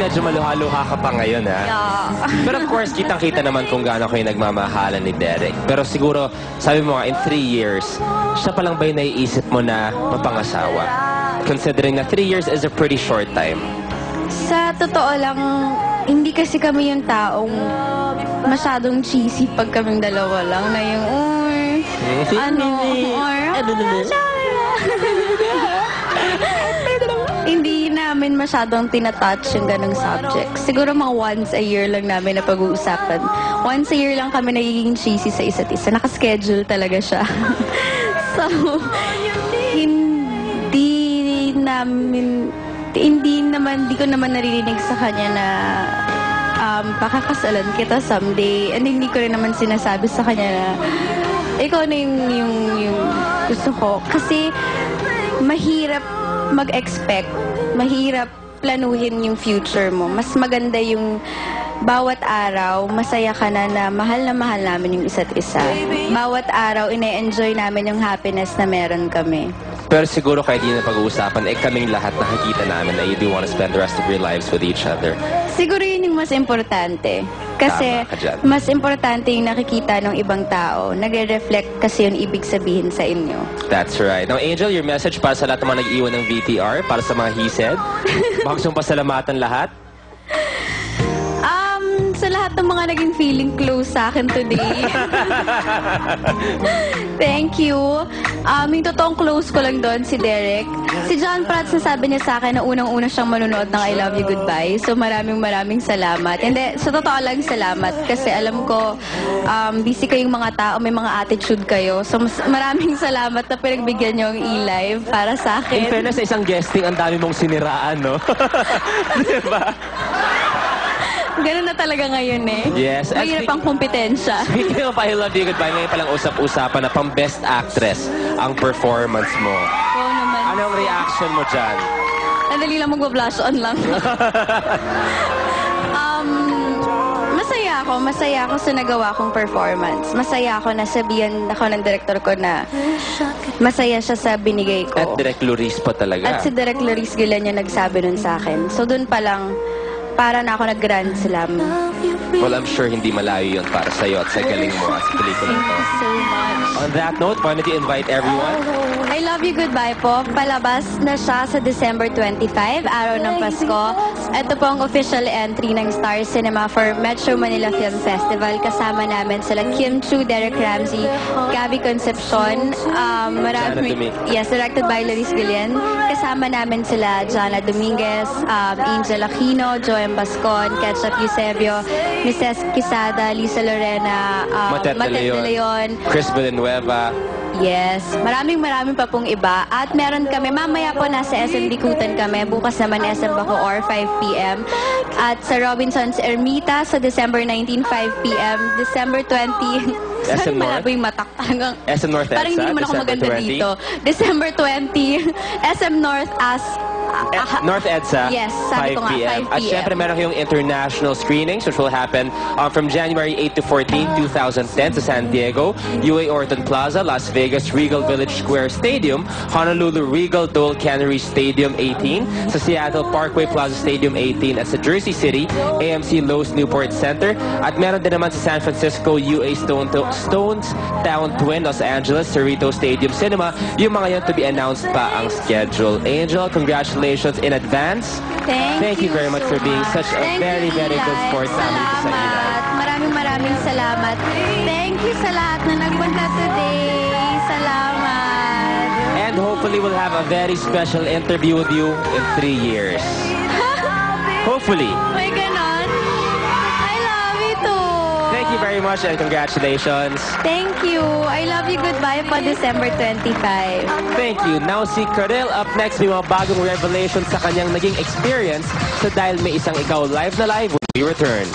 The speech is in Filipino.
medyo maluha-luha ka pa ngayon, ha? Yeah. Pero of course, kitang-kita naman kung gaano kayo nagmamahalan ni Derek. Pero siguro, sabi mo nga, in 3 years, siya pa lang ba yung naiisip mo na mapangasawa? Considering na 3 years is a pretty short time. Sa totoo lang, hindi kasi kami yung taong masyadong cheesy pag kaming dalawa lang na yung, hindi namin masyadong tinatouch yung ganong subject. Siguro mga once a year lang namin na pag-uusapan. Once a year lang kami nagiging cheesy sa isa't isa. Nakaschedule talaga siya. So, hindi ko naman naririnig sa kanya na pakakasalan kita someday. And hindi ko rin naman sinasabi sa kanya na ikaw na yung gusto ko. Kasi mahirap mag-expect, mahirap planuhin yung future mo. Mas maganda yung bawat araw, masaya ka na mahal namin yung isa't isa. Bawat araw, ine-enjoy namin yung happiness na meron kami. Pero siguro kahit di na pag-uusapan, kaming lahat nakikita namin na you do want to spend the rest of your lives with each other. Siguro yun yung mas importante. Kasi mas importante yung nakikita ng ibang tao. Nagre-reflect kasi yung ibig sabihin sa inyo. That's right. Now, Angel, your message para sa lahat ng mga nag-iwan ng VTR, para sa mga he said. Baka gusto mong pasalamatan lahat? Sa lahat ng mga naging feeling close sa akin today. Thank you. Yung totoong close ko lang doon, si Derek. Si John Prats, nasabi niya sa akin na unang-una siyang manonood ng I Love You Goodbye. So maraming salamat. Hindi, sa totoo lang salamat. Kasi alam ko, busy kayong mga tao, may mga attitude kayo. So maraming salamat na pinagbigyan niyo ang e-live para sa akin. In fairness, sa isang guesting, ang dami mong siniraan, no? Diba? Ganun na talaga ngayon eh. Yes. Mahirap ang kompetensya. Speaking of I Love You Goodbye, ngayon palang usap-usapan na pang Best Actress ang performance mo. Oo naman. Anong reaction mo dyan? Nadali lang mag-blush on lang. Masaya ako sa nagawa kong performance. Masaya ako na sabihan ako ng director ko na masaya siya sa binigay ko. At Direk Luris pa talaga. At si Direk Luris Guillen yung nagsabi nun sa akin. So dun pa lang, para na ako nag-grand slam. Well, I'm sure hindi malayo yun para sa'yo at sa galing mo at sa pelikula Thank ito. you so much. On that note, wanted to invite everyone. I Love You Goodbye po. Palabas na siya sa December 25, araw ng Pasko. Ito po ang official entry ng Star Cinema for Metro Manila Film Festival. Kasama namin sila Kim Chu, Derek Ramsey, Gabby Concepcion. Yes, directed by Luis Guillen. Kasama namin sila Jana Dominguez, Angel Aquino, Joem Bascon, Ketchup Eusebio, Mrs. Quisada, Lisa Lorena, Matet de Leon, Chris Villanueva. Yes. Maraming pa pong iba. At meron kami, mamaya po nasa SM Bikutan kami. Bukas naman SM Bacoor, 5 p.m. At sa Robinsons Ermita sa December 19, 5 p.m. December 20, SM North? malabo yung matak. SM North EDSA, parang hindi naman ako maganda dito. December 20, SM North as North EDSA, yes, sabi 5 ko nga, p.m. 5 At syempre, meron kayong international screenings which will happen from January 8 to 14, 2010 sa San Diego, UA Orton Plaza, Las Vegas, Regal Village Square Stadium, Honolulu Regal Dole Cannery Stadium 18, sa Seattle Parkway Plaza Stadium 18, at sa Jersey City, AMC Lowe's Newport Center, at meron din naman sa San Francisco, UA Stones Town Twin, Los Angeles, Cerrito Stadium Cinema. Yung mga yan to be announced pa ang schedule. Angel, congratulations in advance. Thank you very much for being such a very good sport sa amin sa Ilan. Maraming salamat. Thank you sa lahat na nagpunta today. Salamat. And hopefully we'll have a very special interview with you in 3 years. Hopefully. May ganon. I love you too. Thank you very much and congratulations. Thank you. I Love You Goodbye pa December 25. Thank you. Now si Karel up next, may mga bagong revelations sa kanyang naging experience. So dahil may isang ikaw live na live, we return.